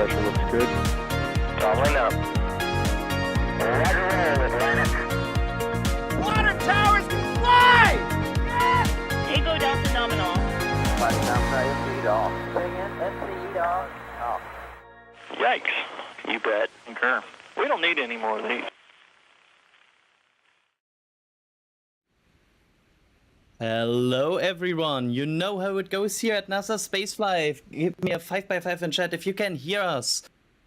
pressure looks good. Doubling up. Roger roll, Atlantic. Water towers can fly! Yes! Tango Delta nominal. Body downside, lead off. Bring in, lead off. Off. Yikes. You bet. Concur. We don't need any more of these. Hello everyone, you know how it goes here at NASA Spaceflight. Give me a 5x5 in chat if you can hear us.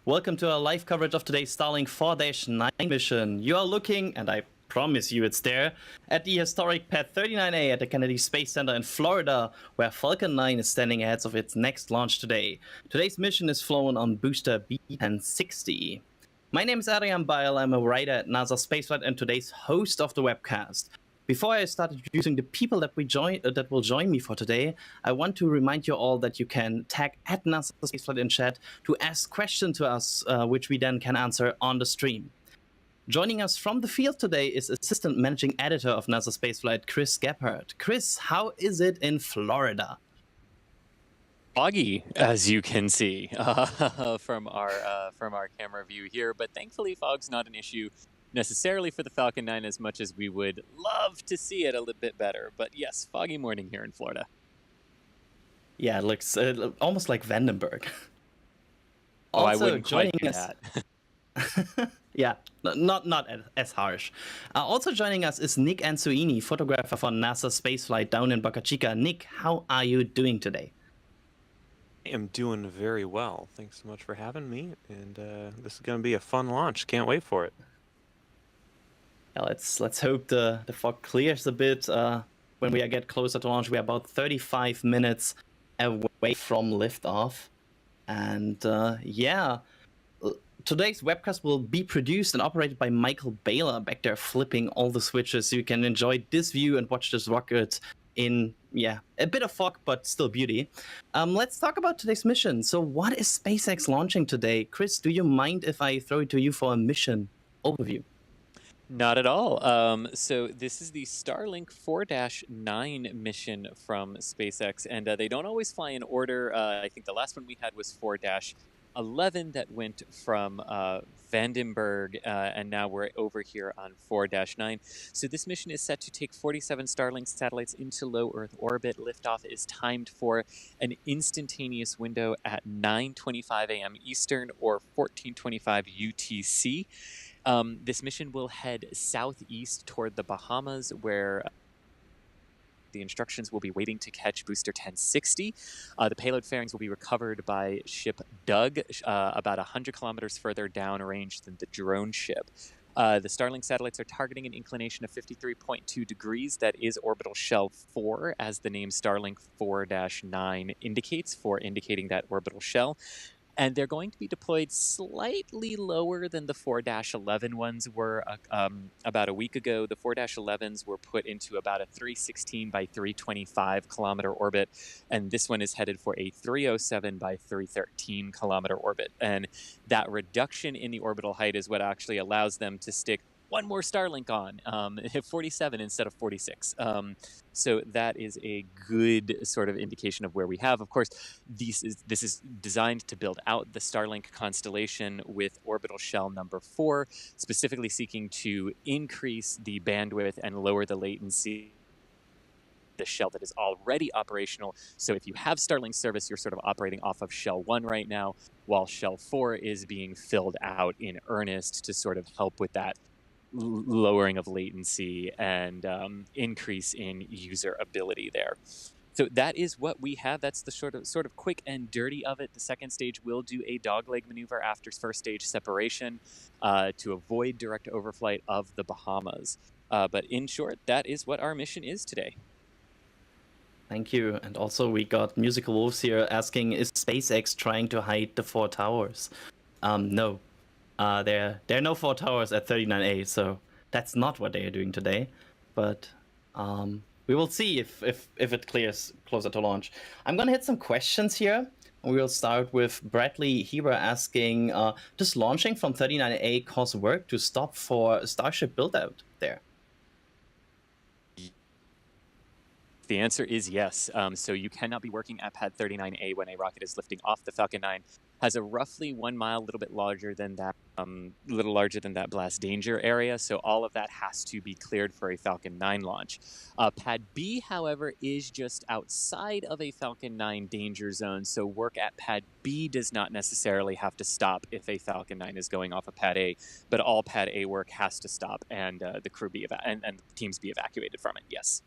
Welcome to our live coverage of today's Starlink 4-9 mission. You are looking, and I promise you it's there, at the historic Pad 39A at the Kennedy Space Center in Florida, where Falcon 9 is standing ahead of its next launch today. Today's mission is flown on booster B1060. My name is Adrian Beil, I'm a writer at NASA Spaceflight and today's host of the webcast. Before I start introducing the people that will join me for today, I want to remind you all that you can tag at NASA Spaceflight in chat to ask questions to us, which we then can answer on the stream. Joining us from the field today is Assistant Managing Editor of NASA Spaceflight, Chris Gebhardt. Chris, how is it in Florida? Foggy, as you can see from our camera view here, but thankfully fog's not an issue necessarily for the Falcon 9 as much as we would love to see it a little bit better. But yes, foggy morning here in Florida. Yeah, it looks almost like Vandenberg. Oh, Also, I wouldn't quite do us... that. Yeah, not as harsh. Also joining us is Nick Ansuini, photographer for NASA Spaceflight down in Boca Chica. Nick, how are you doing today? I am doing very well. Thanks so much for having me, and this is going to be a fun launch. Can't wait for it. Yeah, let's hope the fog clears a bit. When we get closer to launch, we're about 35 minutes away from liftoff. And yeah, today's webcast will be produced and operated by Michael Baylor back there flipping all the switches, so you can enjoy this view and watch this rocket in, yeah, a bit of fog, but still beauty. Let's talk about today's mission. So what is SpaceX launching today? Chris, do you mind if I throw it to you for a mission overview? Not at all. So this is the Starlink 4-9 mission from SpaceX, and they don't always fly in order. I think the last one we had was 4-11 that went from Vandenberg, and now we're over here on 4-9. So this mission is set to take 47 Starlink satellites into low Earth orbit. Liftoff is timed for an instantaneous window at 9:25 a.m. Eastern or 14:25 UTC. This mission will head southeast toward the Bahamas, where the instructions will be waiting to catch booster 1060. The payload fairings will be recovered by ship Doug, about 100 kilometers further downrange than the drone ship. The Starlink satellites are targeting an inclination of 53.2 degrees. That is orbital shell 4, as the name Starlink 4-9 indicates, for indicating that orbital shell. And they're going to be deployed slightly lower than the 4-11 ones were about a week ago. The 4-11s were put into about a 316 by 325 kilometer orbit, and this one is headed for a 307 by 313 kilometer orbit. And that reduction in the orbital height is what actually allows them to stick one more Starlink on, 47 instead of 46. So that is a good sort of indication of where we have. Of course, this is designed to build out the Starlink constellation with orbital shell number 4, specifically seeking to increase the bandwidth and lower the latency. The shell that is already operational. So if you have Starlink service, you're sort of operating off of shell 1 right now, while shell 4 is being filled out in earnest to sort of help with that lowering of latency and increase in user ability there. So that is what we have. That's the sort of quick and dirty of it. The second stage will do a dogleg maneuver after first stage separation to avoid direct overflight of the Bahamas. But in short, that is what our mission is today. Thank you. And also we got Musical Wolves here asking, is SpaceX trying to hide the 4 towers? No. There are no 4 towers at 39A, so that's not what they are doing today. But we will see if it clears closer to launch. I'm going to hit some questions here. We'll start with Bradley Heber asking, does launching from 39A cause work to stop for Starship build-out there? The answer is yes. So you cannot be working at Pad 39A when a rocket is lifting off the Falcon 9 has a roughly 1 mile, a little bit larger than that, blast danger area. So all of that has to be cleared for a Falcon 9 launch. Pad B, however, is just outside of a Falcon 9 danger zone. So work at Pad B does not necessarily have to stop if a Falcon 9 is going off of Pad A, but all Pad A work has to stop and the crew be and teams be evacuated from it. Yes.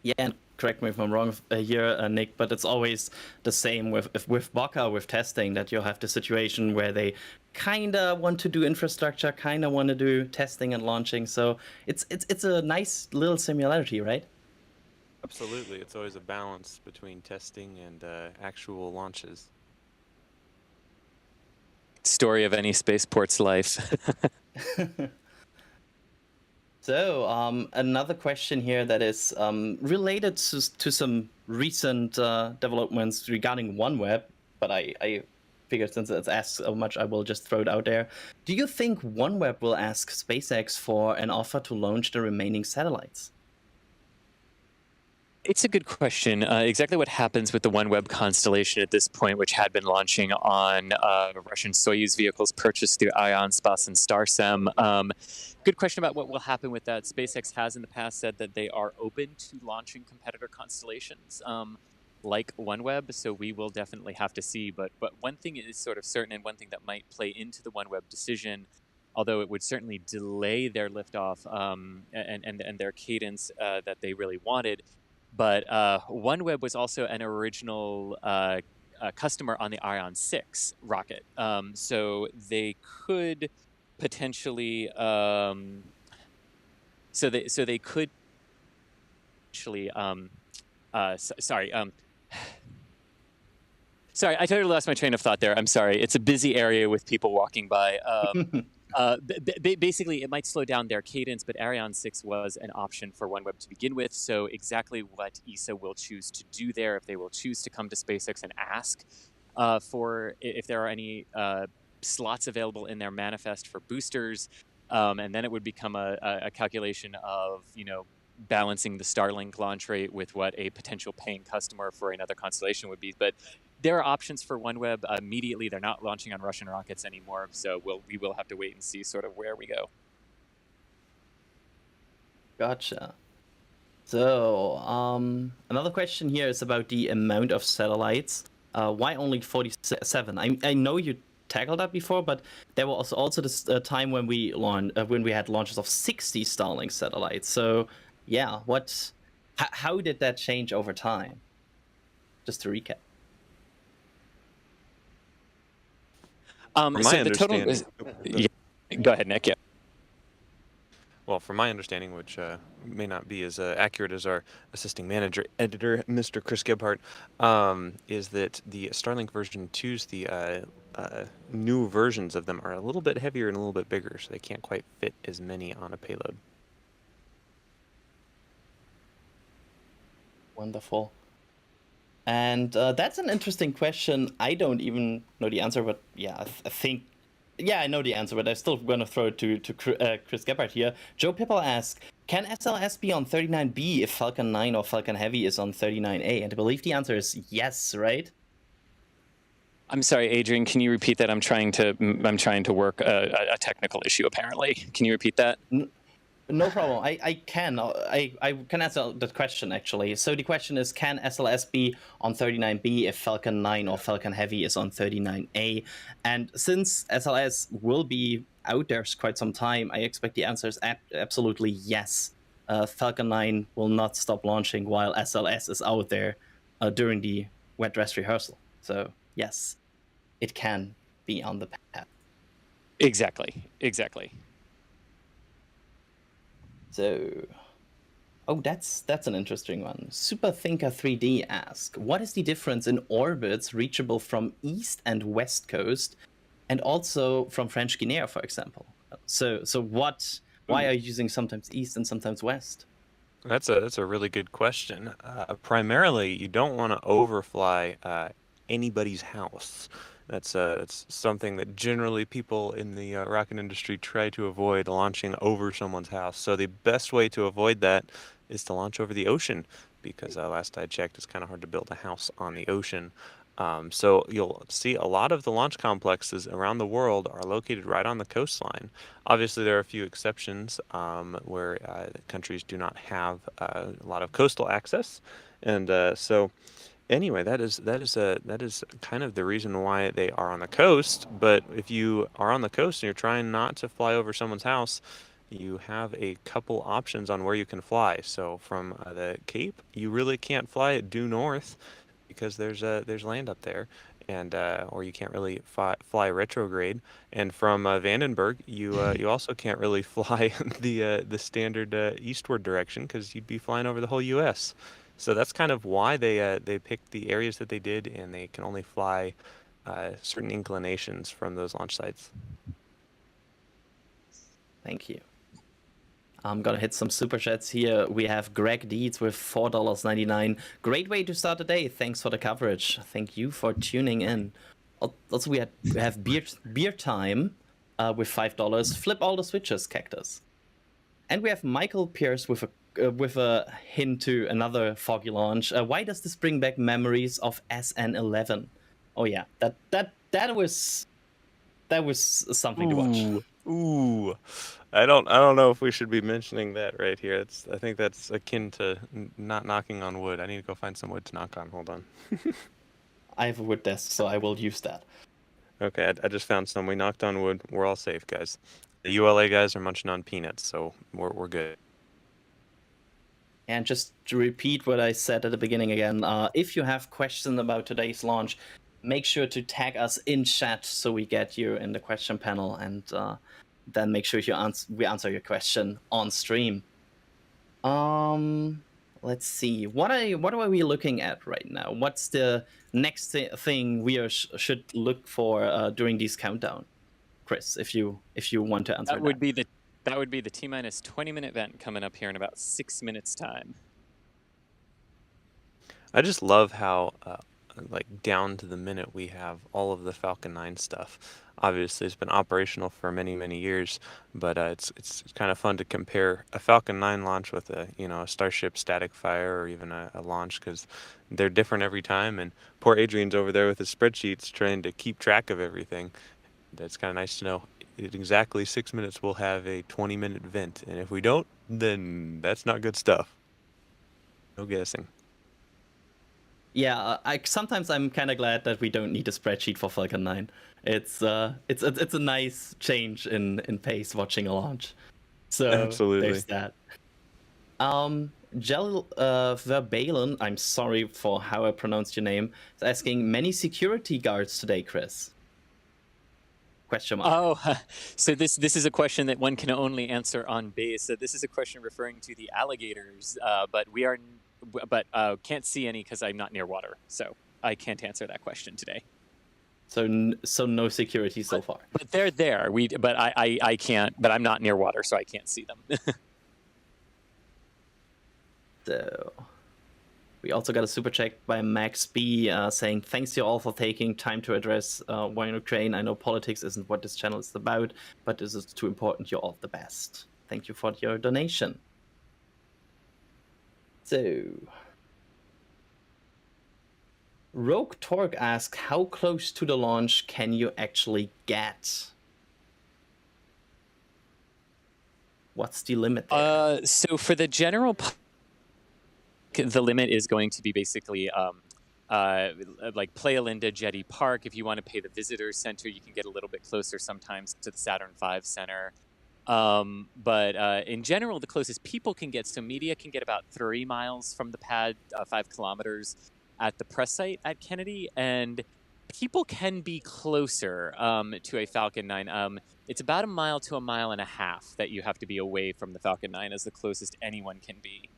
Yeah, and correct me if I'm wrong here, Nick, but it's always the same with Boca, with testing, that you'll have the situation where they kind of want to do infrastructure, kind of want to do testing and launching. So it's a nice little similarity, right? Absolutely. It's always a balance between testing and actual launches. Story of any spaceport's life. So, another question here that is related to some recent developments regarding OneWeb, but I figured since it's asked so much, I will just throw it out there. Do you think OneWeb will ask SpaceX for an offer to launch the remaining satellites? It's a good question. Exactly what happens with the OneWeb constellation at this point, which had been launching on Russian Soyuz vehicles purchased through Arianespace and Starsem. Good question about what will happen with that. SpaceX has in the past said that they are open to launching competitor constellations like OneWeb, so we will definitely have to see. But one thing is sort of certain, and one thing that might play into the OneWeb decision, although it would certainly delay their liftoff and their cadence that they really wanted. But OneWeb was also an original customer on the Ariane 6 rocket, so they could potentially, they could actually, sorry, I totally lost my train of thought there. I'm sorry. It's a busy area with people walking by. Basically, it might slow down their cadence, but Ariane 6 was an option for OneWeb to begin with. So exactly what ESA will choose to do there, if they will choose to come to SpaceX and ask for if there are any slots available in their manifest for boosters, and then it would become a calculation of, balancing the Starlink launch rate with what a potential paying customer for another constellation would be. But there are options for OneWeb immediately. They're not launching on Russian rockets anymore, so we will have to wait and see sort of where we go. Gotcha. So, another question here is about the amount of satellites. Why only 47? I know you tackled that before, but there was also this time when we had launches of 60 Starlink satellites. So, yeah, how did that change over time? Just to recap. From my understanding, go ahead, Nick. Yeah. Well, from my understanding, which may not be as accurate as our assisting manager editor, Mr. Chris Gebhardt, is that the Starlink version 2's the new versions of them are a little bit heavier and a little bit bigger, so they can't quite fit as many on a payload. Wonderful. And that's an interesting question. I don't even know the answer, but yeah, I think, yeah, I know the answer, but I'm still going to throw it to Chris Gebhardt here. Joe Pipple asks, can SLS be on 39B if Falcon 9 or Falcon Heavy is on 39A? And I believe the answer is yes, right? I'm sorry, Adrian, can you repeat that? I'm trying to work a technical issue, apparently. Can you repeat that? No problem. I can answer the question, actually. So the question is, can SLS be on 39B if Falcon 9 or Falcon Heavy is on 39A? And since SLS will be out there quite some time, I expect the answer is absolutely yes. Falcon 9 will not stop launching while SLS is out there during the wet dress rehearsal. So yes, it can be on the path. Exactly. So, that's an interesting one. Superthinker 3D asks, what is the difference in orbits reachable from east and west coast, and also from French Guiana, for example? So why are you using sometimes east and sometimes west? That's a really good question. Primarily, you don't want to overfly anybody's house. That's something that generally people in the rocket industry try to avoid, launching over someone's house. So the best way to avoid that is to launch over the ocean, because last I checked, it's kind of hard to build a house on the ocean. So you'll see a lot of the launch complexes around the world are located right on the coastline. Obviously, there are a few exceptions where countries do not have a lot of coastal access, and so anyway, that is kind of the reason why they are on the coast. But if you are on the coast and you're trying not to fly over someone's house, you have a couple options on where you can fly. So from the Cape, you really can't fly due north because there's land up there, and or you can't really fly retrograde. And from Vandenberg, you also can't really fly the standard eastward direction because you'd be flying over the whole U.S. So that's kind of why they picked the areas that they did, and they can only fly certain inclinations from those launch sites. Thank you. I'm gonna hit some super chats here. We have Greg Deeds with $4.99. Great way to start the day. Thanks for the coverage. Thank you for tuning in. Also, we have beer time with $5. Flip all the switches, Cactus. And we have Michael Pierce with a hint to another foggy launch. Why does this bring back memories of SN11? Oh yeah, that was something to watch. Ooh, I don't know if we should be mentioning that right here. I think that's akin to not knocking on wood. I need to go find some wood to knock on. Hold on. I have a wood desk, so I will use that. Okay, I just found some. We knocked on wood. We're all safe, guys. The ULA guys are munching on peanuts, so we're good. And just to repeat what I said at the beginning again, if you have questions about today's launch, make sure to tag us in chat so we get you in the question panel, and then make sure we answer your question on stream. Let's see. What are we looking at right now? What's the next thing we should look for during these countdown? Chris, if you want to answer that would be the T-minus 20-minute event coming up here in about 6 minutes time. I just love how like down to the minute we have all of the Falcon 9 stuff. Obviously, it's been operational for many years, but it's kind of fun to compare a Falcon 9 launch with a Starship static fire or even a launch, because they're different every time. And poor Adrian's over there with his spreadsheets trying to keep track of everything. That's kind of nice to know. In exactly 6 minutes, we'll have a 20-minute vent, and if we don't, then that's not good stuff. No guessing. Yeah, sometimes I'm kind of glad that we don't need a spreadsheet for Falcon 9. It's a nice change in pace watching a launch. So absolutely. There's that. Verbalen, I'm sorry for how I pronounced your name, is asking, many security guards today, Chris? Question mark. Oh, so this is a question that one can only answer on base. So this is a question referring to the alligators, but can't see any because I'm not near water, so I can't answer that question today. So no security so far. But they're there. I can't. But I'm not near water, so I can't see them. So we also got a super check by Max B saying, thanks to you all for taking time to address war in Ukraine. I know politics isn't what this channel is about, but this is too important. You're all the best. Thank you for your donation. So Rogue Torque asks, how close to the launch can you actually get? What's the limit there? So for the general the limit is going to be basically like Playa Linda Jetty Park. If you want to pay the visitor center, you can get a little bit closer sometimes to the Saturn V Center. But in general, the closest people can get, so media can get about 3 miles from the pad, 5 kilometers at the press site at Kennedy, and people can be closer to a Falcon 9. It's about 1 mile to 1.5 miles that you have to be away from the Falcon 9 as the closest anyone can be.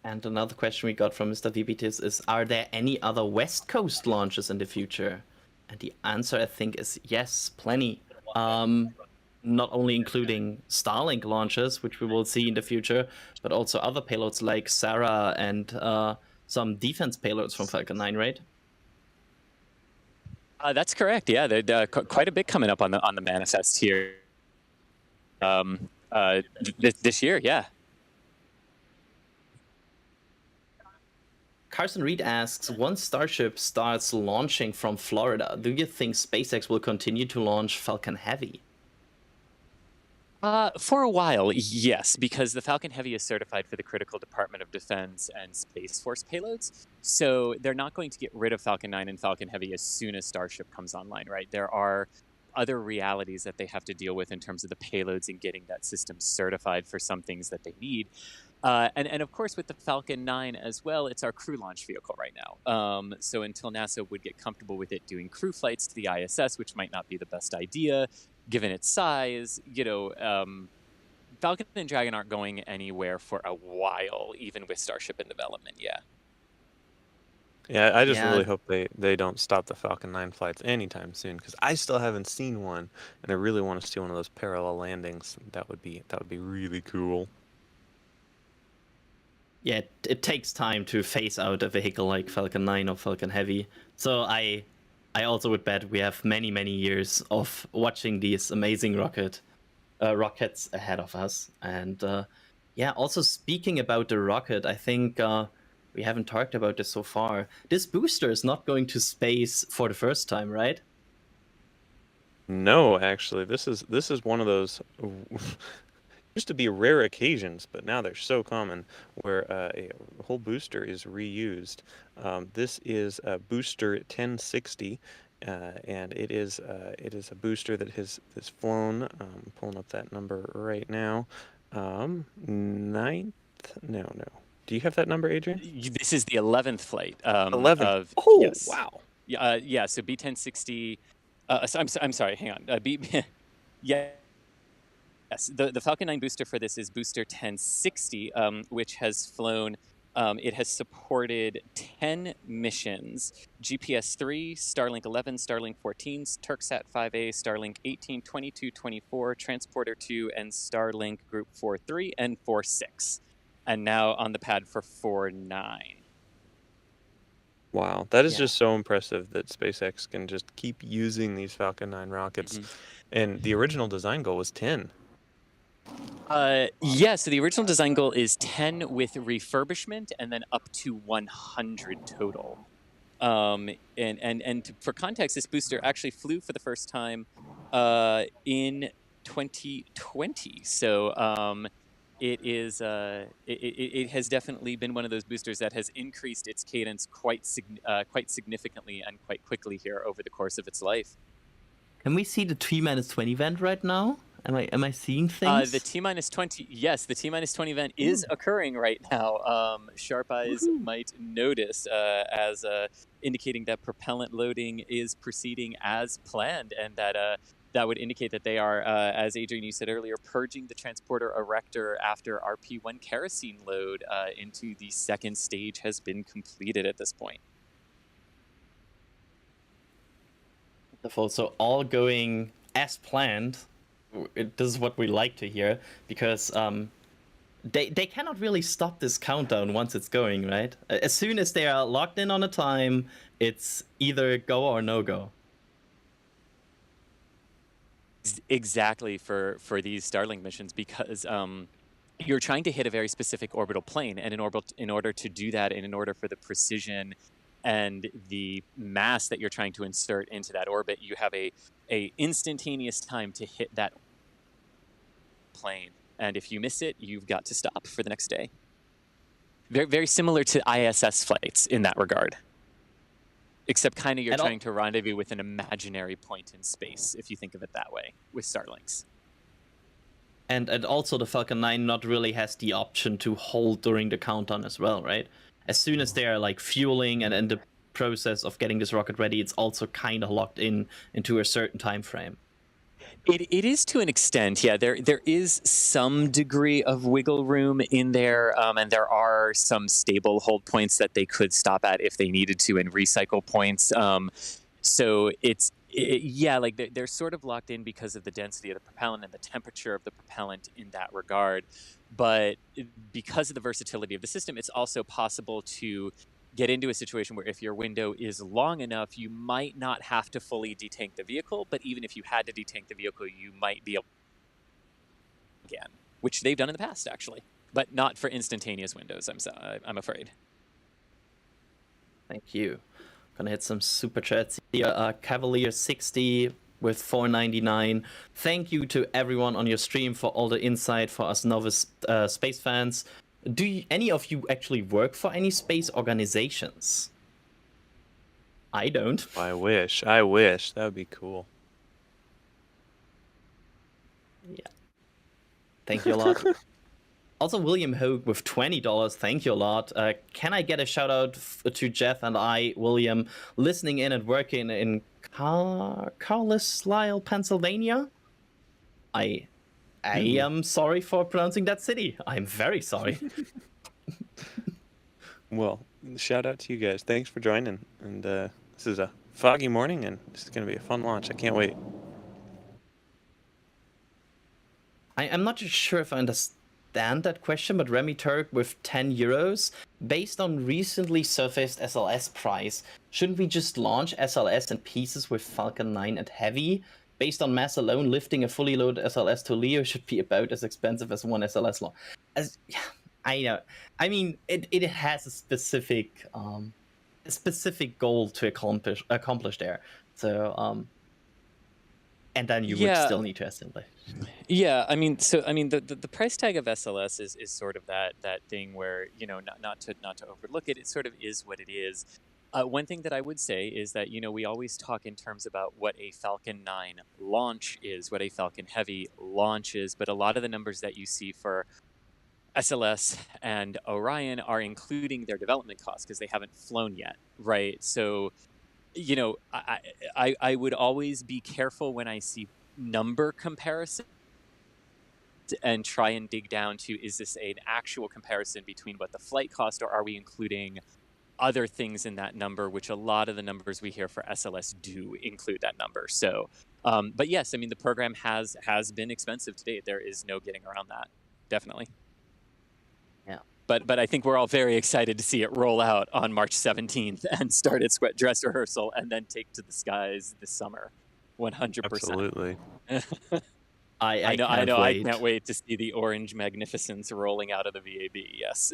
And another question we got from Mr. VBTIS is, are there any other West Coast launches in the future? And the answer, I think, is yes, plenty. Not only including Starlink launches, which we will see in the future, but also other payloads like Sarah and some defense payloads from Falcon 9, right? That's correct. Yeah, there's quite a bit coming up on the manifest here this year. Yeah. Carson Reed asks, once Starship starts launching from Florida, do you think SpaceX will continue to launch Falcon Heavy? For a while, yes, because the Falcon Heavy is certified for the critical Department of Defense and Space Force payloads. So they're not going to get rid of Falcon 9 and Falcon Heavy as soon as Starship comes online, right? There are other realities that they have to deal with in terms of the payloads and getting that system certified for some things that they need. And of course, with the Falcon 9 as well, it's our crew launch vehicle right now. So until NASA would get comfortable with it doing crew flights to the ISS, which might not be the best idea, given its size, Falcon and Dragon aren't going anywhere for a while, even with Starship in development, yeah. Yeah, I just really hope they don't stop the Falcon 9 flights anytime soon, because I still haven't seen one, and I really want to see one of those parallel landings. That would be really cool. Yeah, it takes time to phase out a vehicle like Falcon 9 or Falcon Heavy. So I also would bet we have many, many years of watching these amazing rockets ahead of us. And also speaking about the rocket, I think we haven't talked about this so far. This booster is not going to space for the first time, right? No, actually, this is one of those used to be rare occasions, but now they're so common where a whole booster is reused. This is a booster 1060, and it is a booster that has flown. Pulling up that number right now. Ninth? No. Do you have that number, Adrian? This is the 11th flight. 11th. Yes. Wow. Yeah. So B1060. I'm sorry. Hang on. Yeah. Yes, the Falcon 9 booster for this is booster 1060, which has flown. It has supported 10 missions: GPS 3, Starlink 11, Starlink 14, Turksat 5A, Starlink 18, 22, 24, Transporter 2, and Starlink Group 4.3 and 4.6. And now on the pad for 4.9. Wow, that is just so impressive that SpaceX can just keep using these Falcon 9 rockets. Mm-hmm. And the original design goal was 10. So the original design goal is 10 with refurbishment and then up to 100 total. For context, this booster actually flew for the first time in 2020. So it has definitely been one of those boosters that has increased its cadence quite significantly and quite quickly here over the course of its life. Can we see the T-20 event right now? Am I seeing things? The T-20, yes, the T-20 event is occurring right now. Sharp eyes might notice as indicating that propellant loading is proceeding as planned, and that would indicate that they are, as Adrian, you said earlier, purging the transporter erector after RP1 kerosene load into the second stage has been completed at this point. Wonderful. So all going as planned. This is what we like to hear, because they cannot really stop this countdown once it's going, right? As soon as they are locked in on a time, it's either go or no go. Exactly for these Starlink missions, because you're trying to hit a very specific orbital plane, and in order to do that, and in order for the precision and the mass that you're trying to insert into that orbit, you have a instantaneous time to hit that plane. And if you miss it, you've got to stop for the next day. Very, very similar to ISS flights in that regard. Except kind of you're trying to rendezvous with an imaginary point in space, if you think of it that way, with Starlinks. And also the Falcon 9 not really has the option to hold during the countdown as well, right? As soon as they are like fueling and in the process of getting this rocket ready, it's also kind of locked into a certain time frame. It is to an extent, yeah. There is some degree of wiggle room in there, and there are some stable hold points that they could stop at if they needed to, and recycle points. So they're sort of locked in because of the density of the propellant and the temperature of the propellant in that regard. But because of the versatility of the system, it's also possible to get into a situation where if your window is long enough, you might not have to fully detank the vehicle, but even if you had to detank the vehicle, you might be able to again, which they've done in the past, actually, but not for instantaneous windows, I'm afraid. Thank you. Gonna hit some super chats here. Cavalier 60 with 4.99. Thank you to everyone on your stream for all the insight for us novice space fans. Do any of you actually work for any space organizations? I don't. I wish. I wish. That would be cool. Yeah. Thank you a lot. Also, William Hogue with $20. Thank you a lot. Can I get a shout out to Jeff and William, listening in and working in Carlisle, Pennsylvania? I am sorry for pronouncing that city. I'm very sorry. Well, shout out to you guys. Thanks for joining. And this is a foggy morning, and this is going to be a fun launch. I can't wait. I'm not sure if I understand that question, but Remy Turk with €10. Based on recently surfaced SLS price, shouldn't we just launch SLS in pieces with Falcon 9 and Heavy? Based on mass alone, lifting a fully loaded SLS to LEO should be about as expensive as one SLS launch. I know. I mean, it has a specific goal to accomplish there. So and then you would still need to assemble. Yeah, I mean, the price tag of SLS is sort of that thing where, you know, not to overlook it. It sort of is what it is. One thing that I would say is that, you know, we always talk in terms about what a Falcon 9 launch is, what a Falcon Heavy launch is, but a lot of the numbers that you see for SLS and Orion are including their development costs because they haven't flown yet, right? So, you know, I would always be careful when I see number comparison and try and dig down to, is this an actual comparison between what the flight cost, or are we including other things in that number, which a lot of the numbers we hear for SLS do include that number. So, but yes, I mean, the program has been expensive to date. There is no getting around that, definitely. Yeah. But I think we're all very excited to see it roll out on March 17th and start its sweat dress rehearsal and then take to the skies this summer. 100%. Absolutely. I know. Wait. I can't wait to see the orange magnificence rolling out of the VAB. Yes.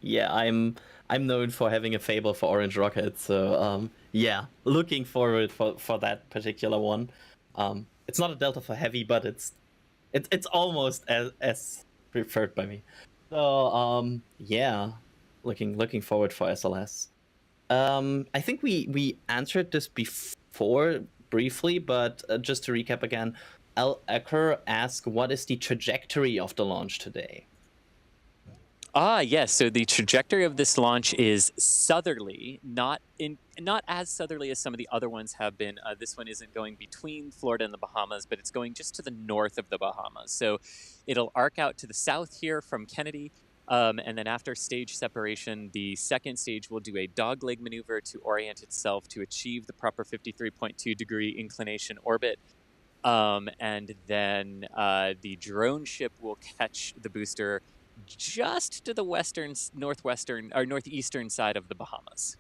Yeah, I'm known for having a fable for orange rockets, so yeah, looking forward for that particular one. It's not a Delta for Heavy, but it's almost as preferred by me. So yeah, looking forward for SLS. I think we answered this before briefly, but just to recap again, L. Ecker asked, what is the trajectory of the launch today? Yes. So the trajectory of this launch is southerly, not as southerly as some of the other ones have been. This one isn't going between Florida and the Bahamas, but it's going just to the north of the Bahamas. So it'll arc out to the south here from Kennedy. And then after stage separation, the second stage will do a dogleg maneuver to orient itself to achieve the proper 53.2 degree inclination orbit. And then the drone ship will catch the booster just to the northeastern side of the Bahamas.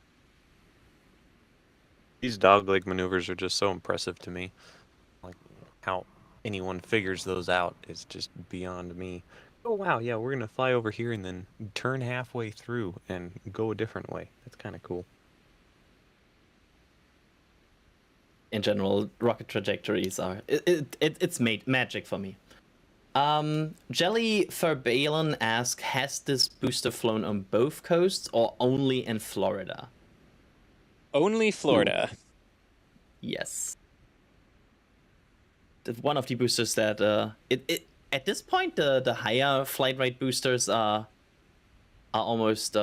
These dogleg maneuvers are just so impressive to me. Like, how anyone figures those out is just beyond me. Oh, wow, yeah, we're going to fly over here and then turn halfway through and go a different way. That's kind of cool. In general, rocket trajectories are... It's made magic for me. Jelly Verbalin asks, has this booster flown on both coasts or only in Florida? Only Florida. Ooh. Yes. One of the boosters that at this point the higher flight rate boosters are almost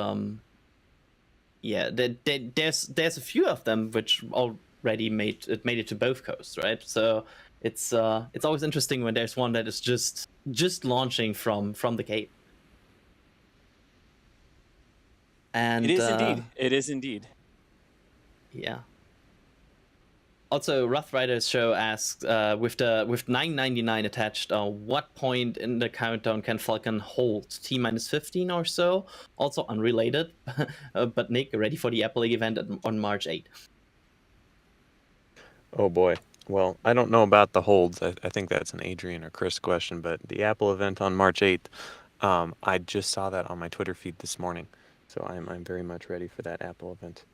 yeah, there's a few of them which already made it to both coasts, right? So it's always interesting when there's one that is just launching from the Cape. And it is indeed. It is indeed. Yeah. Also, Rough Riders Show asks, with 999 attached, what point in the countdown can Falcon hold? T-15 or so? Also unrelated, but Nick, ready for the Apple event on March 8th? Oh boy. Well, I don't know about the holds. I think that's an Adrian or Chris question, but the Apple event on March 8th, I just saw that on my Twitter feed this morning. So I'm very much ready for that Apple event.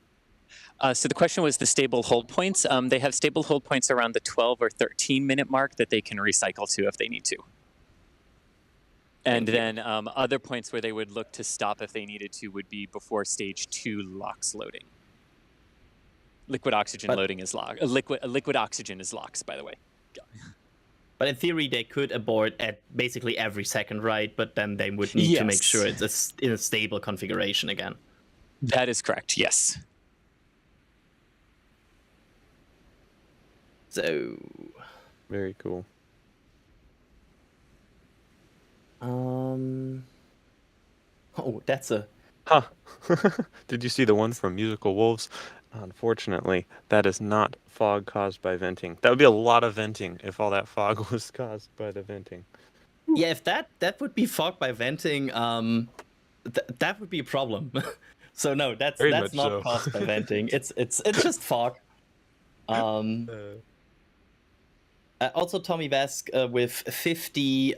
So the question was the stable hold points. They have stable hold points around the 12 or 13-minute mark that they can recycle to if they need to. And then other points where they would look to stop if they needed to would be before stage 2 LOX loading. Liquid oxygen loading is LOX. Liquid oxygen is LOX, by the way. But in theory, they could abort at basically every second, right? But then they would need to make sure it's in a stable configuration again. That is correct, yes. So... Very cool. Oh, that's a... Huh. Did you see the one from Musical Wolves? Unfortunately, that is not fog caused by venting. That would be a lot of venting if all that fog was caused by the venting. Yeah, if that would be fog by venting, that would be a problem. So no, that's not so. caused by venting. It's just fog. Also, Tommy Vesk with 50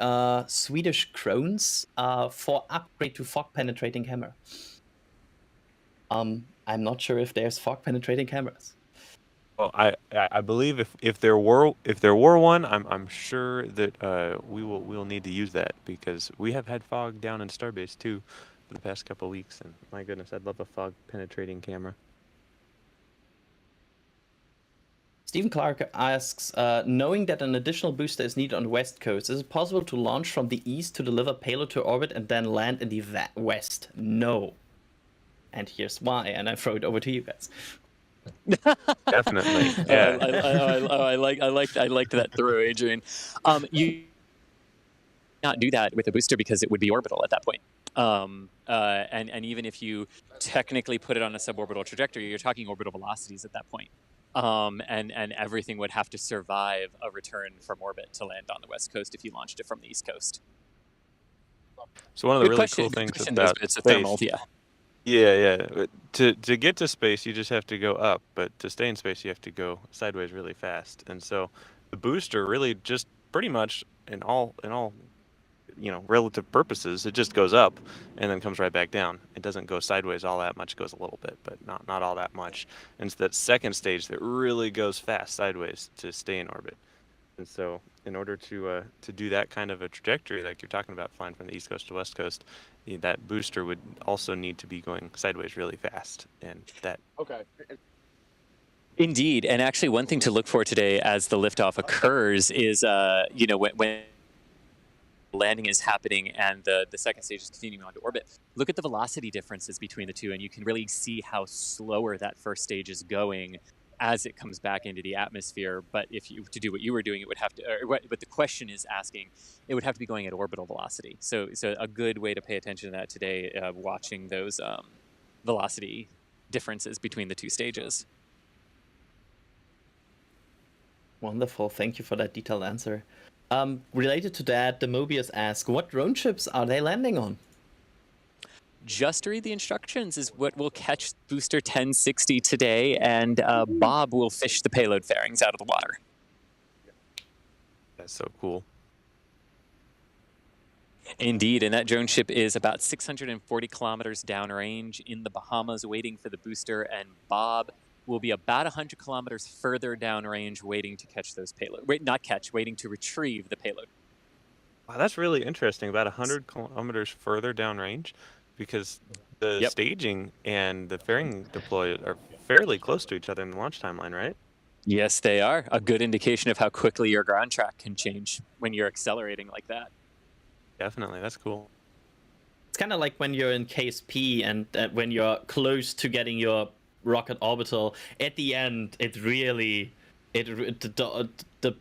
Swedish krones for upgrade to fog penetrating camera. I'm not sure if there's fog penetrating cameras. Well, I believe if there were one, I'm sure that we'll need to use that, because we have had fog down in Starbase too for the past couple of weeks, and my goodness, I'd love a fog penetrating camera. Stephen Clark asks, knowing that an additional booster is needed on the west coast, is it possible to launch from the east to deliver payload to orbit and then land in the west? No. And here's why, and I throw it over to you guys. Definitely. Yeah. I liked that throw, Adrian. You not do that with a booster because it would be orbital at that point. And even if you technically put it on a suborbital trajectory, you're talking orbital velocities at that point. And everything would have to survive a return from orbit to land on the west coast if you launched it from the east coast. So one of the really cool things about it's a space, thermal, yeah. Yeah. To get to space, you just have to go up, but to stay in space, you have to go sideways really fast. And so the booster really just pretty much in all relative purposes, it just goes up and then comes right back down. It doesn't go sideways all that much. It goes a little bit, but not all that much. And it's that second stage that really goes fast sideways to stay in orbit. And so in order to do that kind of a trajectory like you're talking about, flying from the east coast to west coast, that booster would also need to be going sideways really fast. And that... Okay. Indeed. And actually one thing to look for today as the liftoff occurs is, when landing is happening and the second stage is continuing onto orbit, look at the velocity differences between the two, and you can really see how slower that first stage is going as it comes back into the atmosphere. But if you to do what you were doing, it would have to, but the question is asking, it would have to be going at orbital velocity. So a good way to pay attention to that today, watching those velocity differences between the two stages. Wonderful. Thank you for that detailed answer. Related to that, the Mobius asks, what drone ships are they landing on? Just read the instructions is what will catch booster 1060 today, and Bob will fish the payload fairings out of the water. That's so cool. Indeed, and that drone ship is about 640 kilometers downrange in the Bahamas waiting for the booster, and Bob will be about 100 kilometers further downrange waiting to catch those payload. Waiting to retrieve the payload. Wow, that's really interesting. About 100 kilometers further downrange, because the staging and the fairing deploy are fairly close to each other in the launch timeline, right? Yes, they are. A good indication of how quickly your ground track can change when you're accelerating like that. Definitely, that's cool. It's kind of like when you're in KSP and when you're close to getting your rocket orbital, at the end, the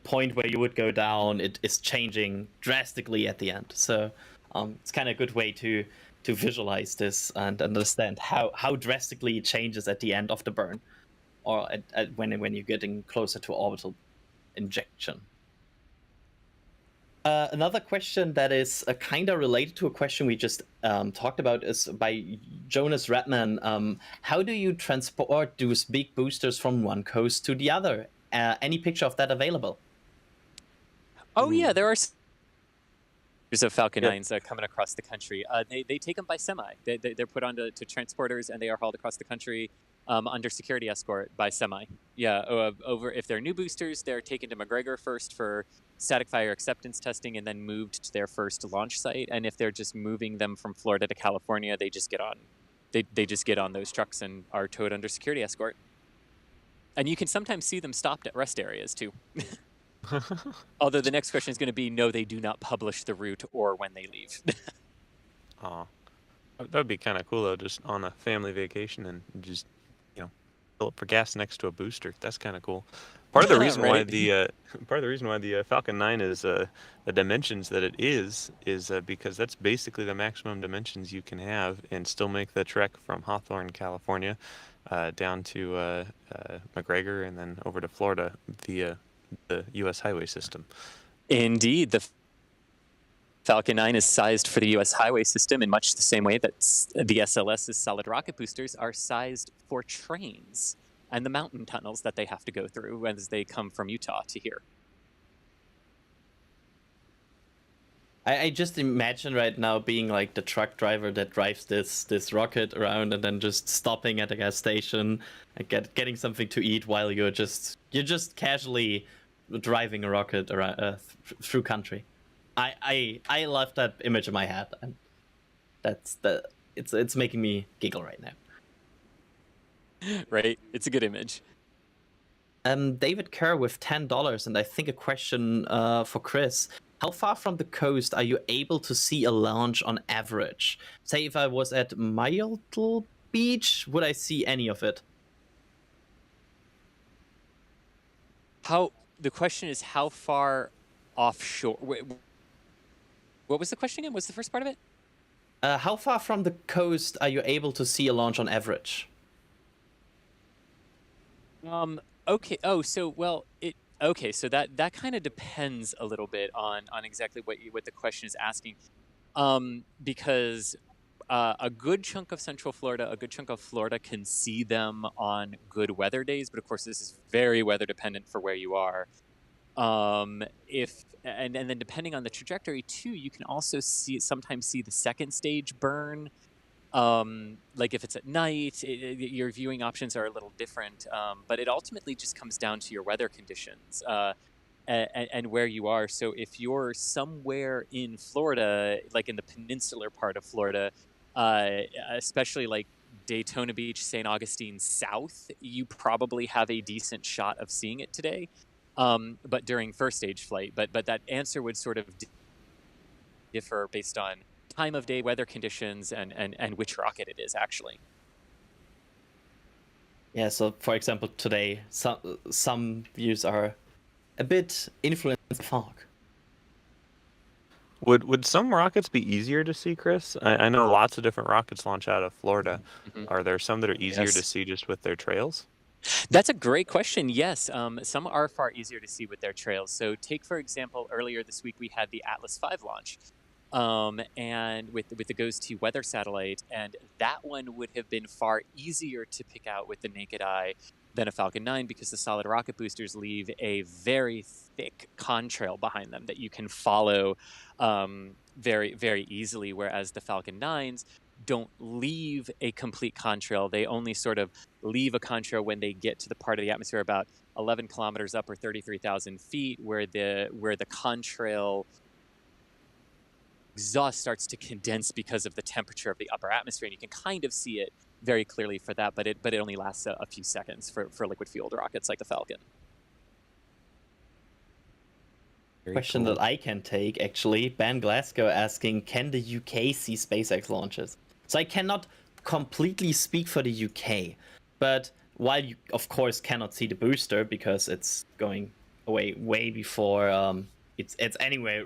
point where you would go down, it is changing drastically at the end. So it's kind of a good way to visualize this and understand how drastically it changes at the end of the burn, or when you're getting closer to orbital injection. Another question that is kind of related to a question we just talked about is by Jonas Redman. How do you transport those big boosters from one coast to the other? Any picture of that available? Oh, yeah, there are of Falcon Yep. 9s coming across the country. They take them by semi. They're put onto transporters, and they are hauled across the country under security escort by semi. Yeah, over if they're new boosters, they're taken to McGregor first for static fire acceptance testing, and then moved to their first launch site. And if they're just moving them from Florida to California, they just get on. They just get on those trucks and are towed under security escort. And you can sometimes see them stopped at rest areas too. Although the next question is going to be, no, they do not publish the route or when they leave. Aw. That would be kind of cool though, just on a family vacation and just, fill up for gas next to a booster. That's kind of cool. Part of the reason why Right. the Falcon 9 is the dimensions that it is because that's basically the maximum dimensions you can have and still make the trek from Hawthorne, California, down to McGregor and then over to Florida via the U.S. highway system. Indeed, the Falcon 9 is sized for the U.S. highway system in much the same way that the SLS's solid rocket boosters are sized for trains and the mountain tunnels that they have to go through as they come from Utah to here. I just imagine right now being like the truck driver that drives this rocket around and then just stopping at a gas station and getting something to eat while you're just casually driving a rocket around through country. I love that image in my head, and it's making me giggle right now. Right? It's a good image. David Kerr with $10, and I think a question for Chris. How far from the coast are you able to see a launch on average? Say if I was at Myrtle Beach, would I see any of it? The question is how far offshore? Wait, what was the question again? What's the first part of it? How far from the coast are you able to see a launch on average? Okay. Oh, so okay. So that kind of depends a little bit on exactly what the question is asking, because a good chunk of Central Florida, a good chunk of Florida can see them on good weather days, but of course this is very weather dependent for where you are. And then depending on the trajectory too, you can also sometimes see the second stage burn. Like if it's at night, your viewing options are a little different, but it ultimately just comes down to your weather conditions and where you are. So if you're somewhere in Florida, like in the peninsular part of Florida, especially like Daytona Beach, St. Augustine South, you probably have a decent shot of seeing it today. But during first stage flight, but that answer would sort of differ based on time of day, weather conditions, and which rocket it is actually. Yeah, so for example, today some views are a bit influenced by fog. Would some rockets be easier to see, Chris? I know lots of different rockets launch out of Florida. Mm-hmm. Are there some that are easier Yes. to see just with their trails? That's a great question. Yes, some are far easier to see with their trails. So take, for example, earlier this week we had the Atlas V launch, and with the GOES-T weather satellite, and that one would have been far easier to pick out with the naked eye than a Falcon 9 because the solid rocket boosters leave a very thick contrail behind them that you can follow very, very easily, whereas the Falcon 9s don't leave a complete contrail. They only sort of leave a contrail when they get to the part of the atmosphere about 11 kilometers up or 33,000 feet where the contrail exhaust starts to condense because of the temperature of the upper atmosphere, and you can kind of see it very clearly for that, but it only lasts a few seconds for liquid fueled rockets like the Falcon. Question that I can take, actually. Ben Glasgow asking, can the UK see SpaceX launches? So I cannot completely speak for the UK, but while you, of course, cannot see the booster because it's going away way before it's anywhere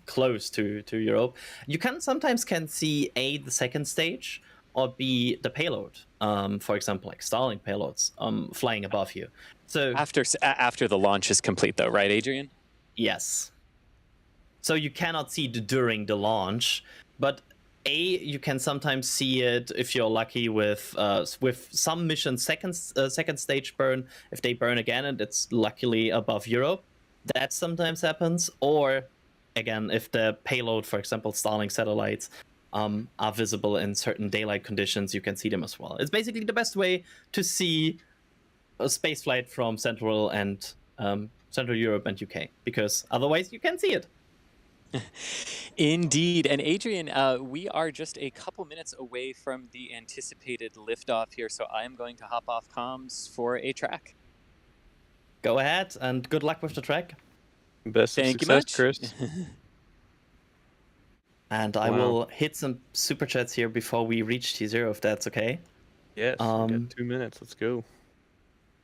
close to Europe, you sometimes can see A, the second stage, or B, the payload. For example, like Starlink payloads flying above you. So after the launch is complete, though, right, Adrian? Yes. So you cannot see during the launch, but A, you can sometimes see it if you're lucky with some missions second stage burn. If they burn again and it's luckily above Europe, that sometimes happens. Or again, if the payload, for example, Starlink satellites, are visible in certain daylight conditions, you can see them as well. It's basically the best way to see a space flight from Central Europe and UK, because otherwise you can't see it. Indeed. And Adrian, we are just a couple minutes away from the anticipated liftoff here, so I am going to hop off comms for a track. Go ahead, and good luck with the track. Best of Thank you success, much. Chris. And I Wow. will hit some super chats here before we reach T0, if that's okay. Yes, we got 2 minutes. Let's go.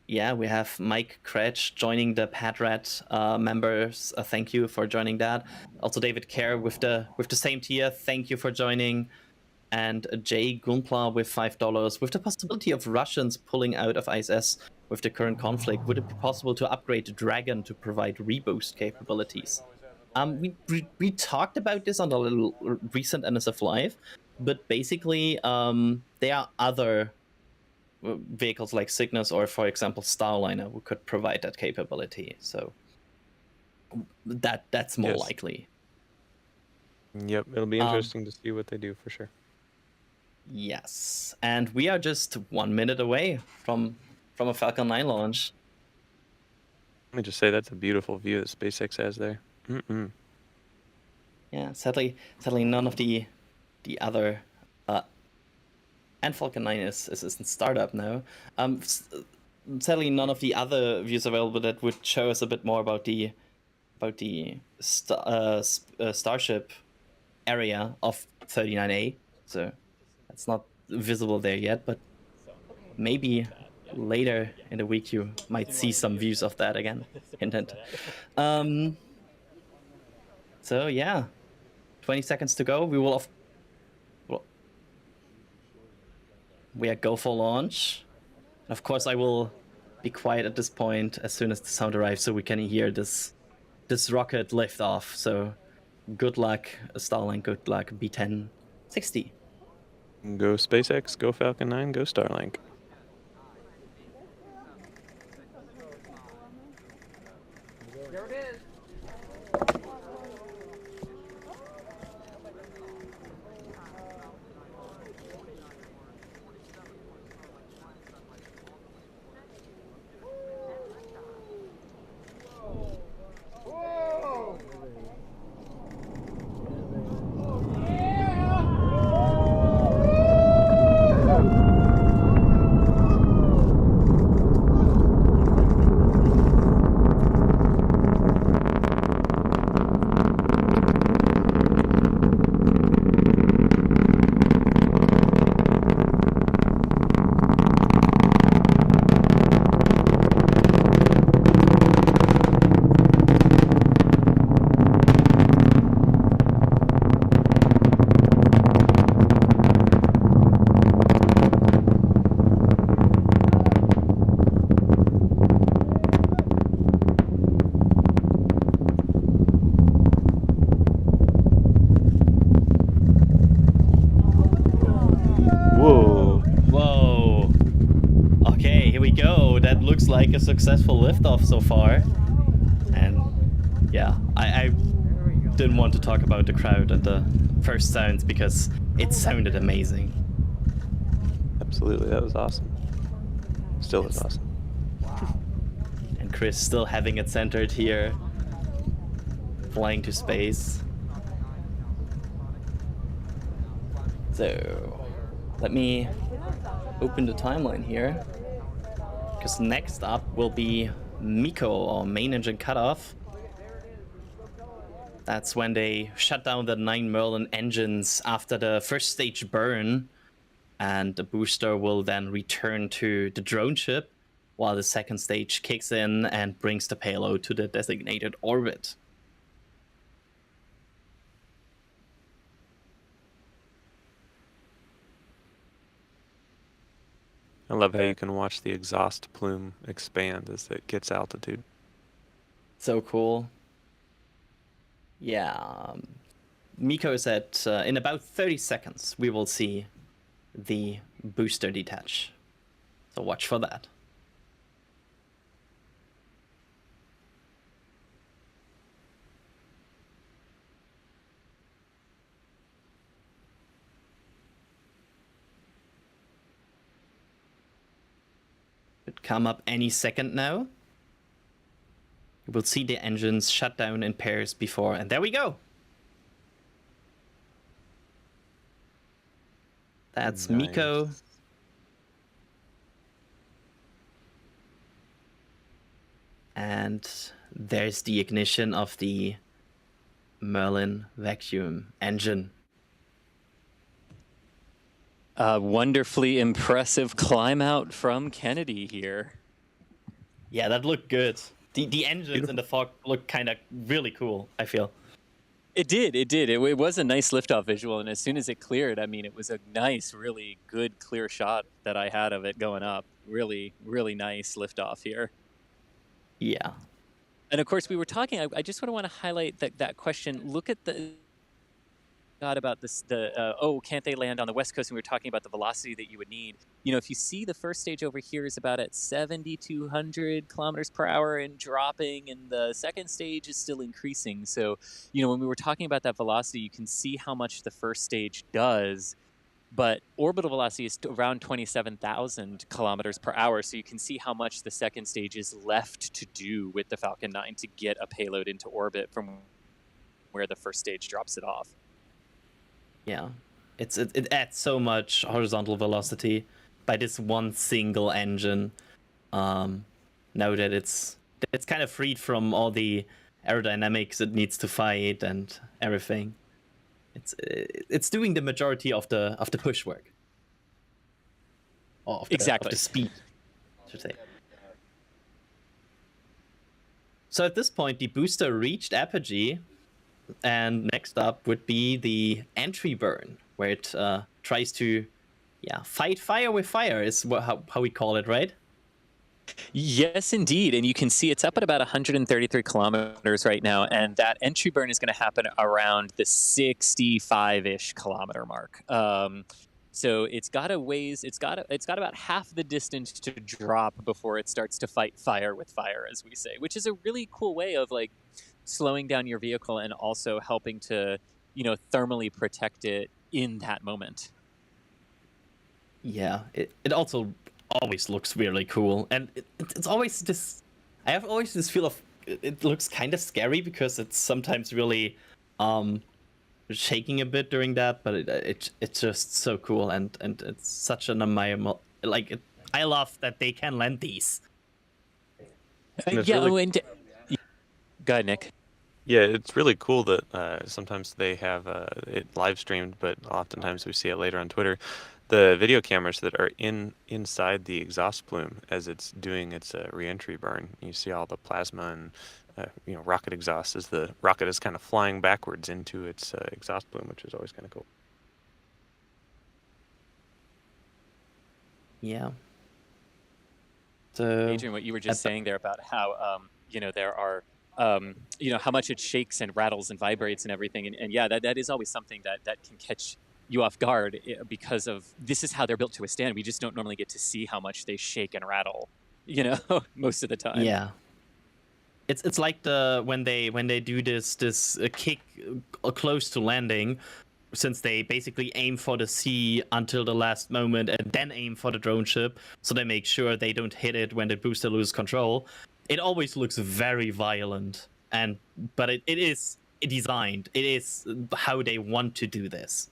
Yeah, we have Mike Kretsch joining the Padrat members. Thank you for joining that. Also, David Kerr with the same tier. Thank you for joining. And Jay Gunpla with $5. With the possibility of Russians pulling out of ISS with the current conflict, would it be possible to upgrade Dragon to provide reboost capabilities? We talked about this on the little recent NSF Live, but basically there are other vehicles like Cygnus or, for example, Starliner who could provide that capability. So that's more likely. Yep, it'll be interesting to see what they do for sure. Yes, and we are just 1 minute away from a Falcon 9 launch. Let me just say that's a beautiful view that SpaceX has there. Yeah, sadly none of the other and Falcon 9 is in startup now. Sadly, none of the other views available that would show us a bit more about the Starship area of 39A. So that's not visible there yet, but maybe later in the week you might see some views of that again. Hint, hint. So yeah, 20 seconds to go. We are go for launch. Of course, I will be quiet at this point as soon as the sound arrives, so we can hear this rocket lift off. So good luck, Starlink. Good luck, B1060. Go SpaceX, go Falcon 9, go Starlink. There it is. Looks like a successful liftoff so far. And yeah, I didn't want to talk about the crowd and the first sounds because it sounded amazing. Absolutely, that was awesome. Still is awesome. And Chris still having it centered here, flying to space. So let me open the timeline here. Because next up will be MECO, or main engine cutoff. That's when they shut down the 9 Merlin engines after the first stage burn, and the booster will then return to the drone ship while the second stage kicks in and brings the payload to the designated orbit. I love how you can watch the exhaust plume expand as it gets altitude. So cool. Yeah. MECO said in about 30 seconds we will see the booster detach. So watch for that. should come up any second now. You will see the engines shut down in pairs before, and there we go. That's Nice. Miko. And there's the ignition of the Merlin vacuum engine. A wonderfully impressive climb out from Kennedy here. Yeah, that looked good. The engines in the fog look kind of really cool, I feel. It did. It was a nice liftoff visual, and as soon as it cleared, I mean, it was a nice, really good, clear shot that I had of it going up. Really, really nice liftoff here. Yeah. And of course, we were talking. I just want to highlight that question. Look at about this. Can't they land on the West Coast? And we were talking about the velocity that you would need. You know, if you see the first stage over here is about at 7,200 kilometers per hour and dropping, and the second stage is still increasing. So, you know, when we were talking about that velocity, you can see how much the first stage does. But orbital velocity is around 27,000 kilometers per hour. So you can see how much the second stage is left to do with the Falcon 9 to get a payload into orbit from where the first stage drops it off. Yeah. It adds so much horizontal velocity by this one single engine. Now that it's kind of freed from all the aerodynamics it needs to fight and everything. It's doing the majority of the push work. Or of the speed, I should say. So at this point, the booster reached apogee, and next up would be the entry burn, where it tries to, fight fire with fire is how we call it, right? Yes, indeed. And you can see it's up at about 133 kilometers right now. And that entry burn is going to happen around the 65-ish kilometer mark. So it's got a ways, it's got about half the distance to drop before it starts to fight fire with fire, as we say, which is a really cool way of like slowing down your vehicle and also helping to, thermally protect it in that moment. Yeah, it also always looks really cool, and it's always this. I have always this feel of it looks kind of scary because it's sometimes really shaking a bit during that, but it's just so cool, and it's such an admirable. I love that they can land these. Go ahead, Nick. Yeah, it's really cool that sometimes they have it live streamed, but oftentimes we see it later on Twitter. The video cameras that are inside the exhaust plume as it's doing its re-entry burn. You see all the plasma and rocket exhaust as the rocket is kind of flying backwards into its exhaust plume, which is always kind of cool. Yeah. So Adrian, what you were just saying there about how there are how much it shakes and rattles and vibrates and everything, and yeah, that is always something that can catch you off guard because of this is how they're built to withstand. We just don't normally get to see how much they shake and rattle, most of the time. Yeah, it's like when they do this kick close to landing, since they basically aim for the sea until the last moment and then aim for the drone ship, so they make sure they don't hit it when the booster loses control. It always looks very violent, but it is designed. It is how they want to do this.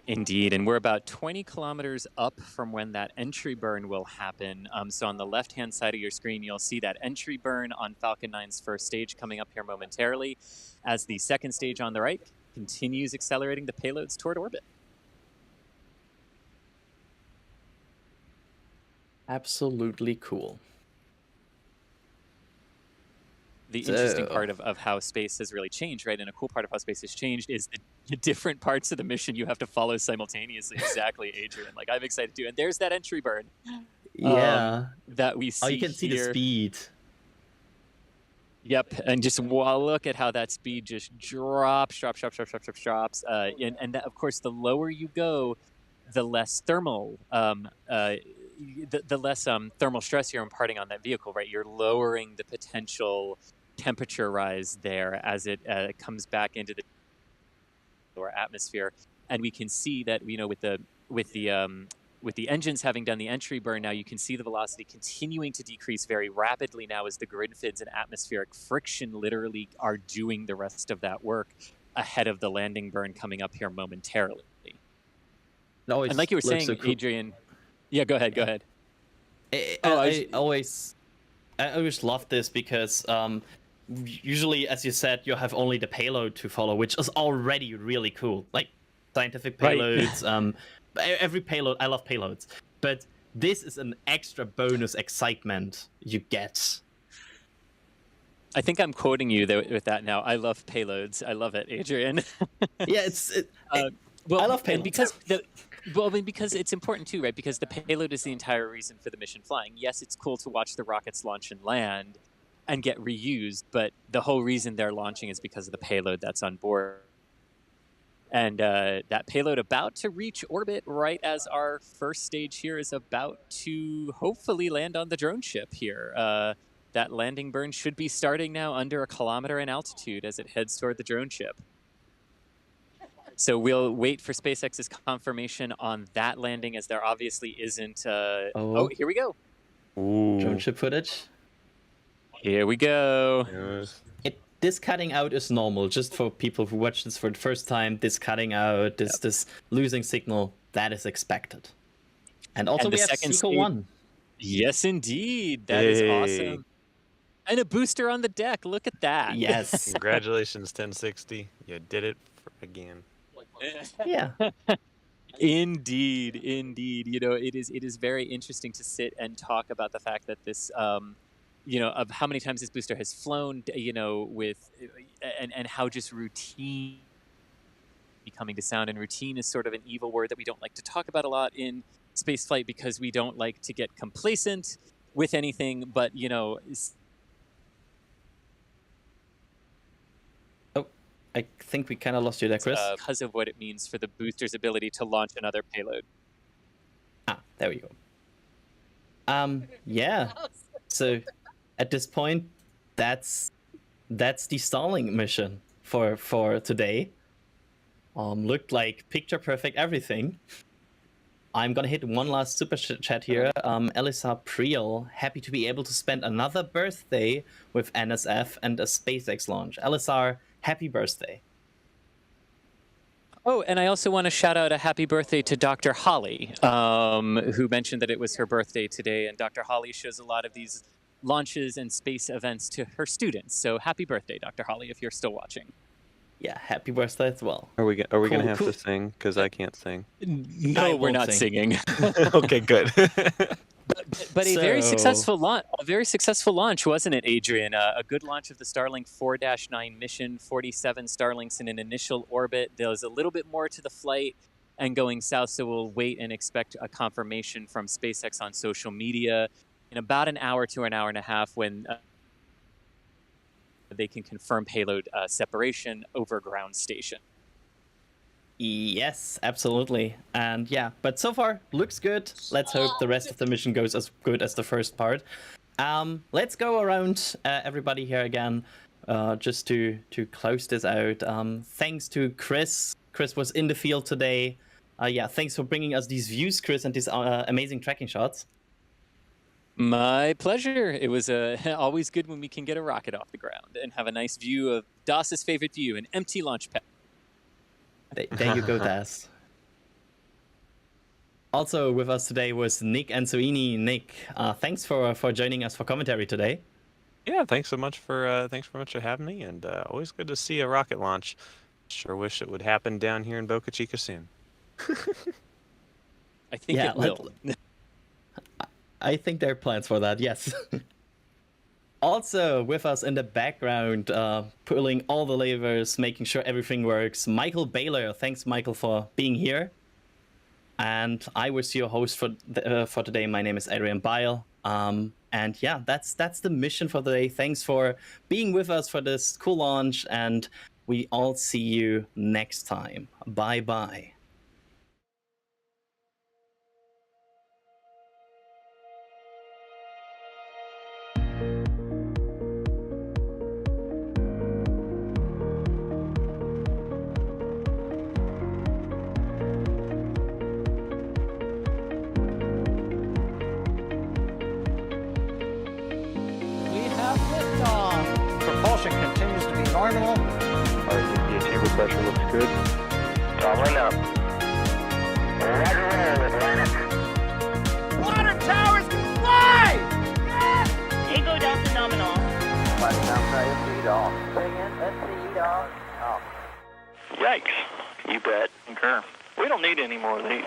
Indeed, and we're about 20 kilometers up from when that entry burn will happen. So on the left-hand side of your screen, you'll see that entry burn on Falcon 9's first stage coming up here momentarily, as the second stage on the right continues accelerating the payloads toward orbit. Absolutely cool. The interesting part of how space has really changed, right? And a cool part of how space has changed is the different parts of the mission you have to follow simultaneously. Exactly, Adrian. Like, I'm excited too. And there's that entry burn. Yeah. That we see. Oh, you can see the speed. Yep, and just look at how that speed just drops. And that, of course, the lower you go, the less thermal the less thermal stress you're imparting on that vehicle, right? You're lowering the potential temperature rise there as it comes back into the lower atmosphere, and we can see that with the with the engines having done the entry burn, now you can see the velocity continuing to decrease very rapidly now as the grid fids and atmospheric friction literally are doing the rest of that work ahead of the landing burn coming up here momentarily. And like you were saying, so cool. Adrian, yeah, go ahead. I always love this because usually, as you said, you have only the payload to follow, which is already really cool. Like scientific payloads, every payload, I love payloads. But this is an extra bonus excitement you get. I think I'm quoting you with that now. I love payloads. I love it, Adrian. Yeah, well, I love payloads. Because it's important too, right? Because the payload is the entire reason for the mission flying. Yes, it's cool to watch the rockets launch and land and get reused, but the whole reason they're launching is because of the payload that's on board. And that payload about to reach orbit right as our first stage here is about to hopefully land on the drone ship here. That landing burn should be starting now under 1 kilometer in altitude as it heads toward the drone ship. So we'll wait for SpaceX's confirmation on that landing, as there obviously isn't... Oh, here we go. Ooh. Drone ship footage. Here we go. Yes. This cutting out is normal, just for people who watch this for the first time. This cutting out, this losing signal, that is expected. And also we have Seco 1. Yes, indeed. That is awesome. And a booster on the deck. Look at that. Yes. Congratulations, 1060. You did it again. Yeah. Indeed. You know, it is very interesting to sit and talk about the fact that this, you know, of how many times this booster has flown, you know, with, and how just routine becoming to sound. And routine is sort of an evil word that we don't like to talk about a lot in spaceflight because we don't like to get complacent with anything, but, you know... I think we kind of lost you there, Chris. Because of what it means for the booster's ability to launch another payload. Ah, there we go. Yeah. So at this point, that's the Starlink mission for today. Looked like picture perfect everything. I'm gonna hit one last super chat here. Elisa Priel, happy to be able to spend another birthday with NSF and a SpaceX launch. Elisa, happy birthday. Oh, and I also want to shout out a happy birthday to Dr. Holly, who mentioned that it was her birthday today. And Dr. Holly shows a lot of these launches and space events to her students. So happy birthday, Dr. Holly, if you're still watching. Yeah, happy birthday as well. Are we gonna have to sing? Because I can't sing. No, we're not singing. Okay, good. But a very successful launch, wasn't it, Adrian? A good launch of the Starlink 4-9 mission, 47 Starlinks in an initial orbit. There was a little bit more to the flight and going south, so we'll wait and expect a confirmation from SpaceX on social media in about an hour to an hour and a half when they can confirm payload separation over ground station. Yes, absolutely. And yeah, but so far looks good. Let's hope the rest of the mission goes as good as the first part. Let's go around everybody here again, just to close this out. Thanks to Chris. Chris was in the field today. Yeah, thanks for bringing us these views, Chris, and these amazing tracking shots. My pleasure. It was always good when we can get a rocket off the ground and have a nice view of DAS's favorite view, an empty launch pad. There you go, Das. Also with us today was Nick Ansoini. Nick, thanks for joining us for commentary today. Yeah, thanks so much for having me, and always good to see a rocket launch. Sure wish it would happen down here in Boca Chica soon. I think it will. I think there are plans for that, yes. Also with us in the background, pulling all the levers, making sure everything works, Michael Baylor. Thanks, Michael, for being here. And I was your host for today. My name is Adrian Bile. And yeah, that's the mission for today. Thanks for being with us for this cool launch, and we all see you next time. Bye-bye. nominal. Alright, the chamber pressure looks good. Doubling up. Roger, roll, Atlantic. Water towers can fly! Yes! Tango Delta nominal. Flight Delta, SE off. Say again, SE off. Yikes. You bet. Concur. We don't need any more of these.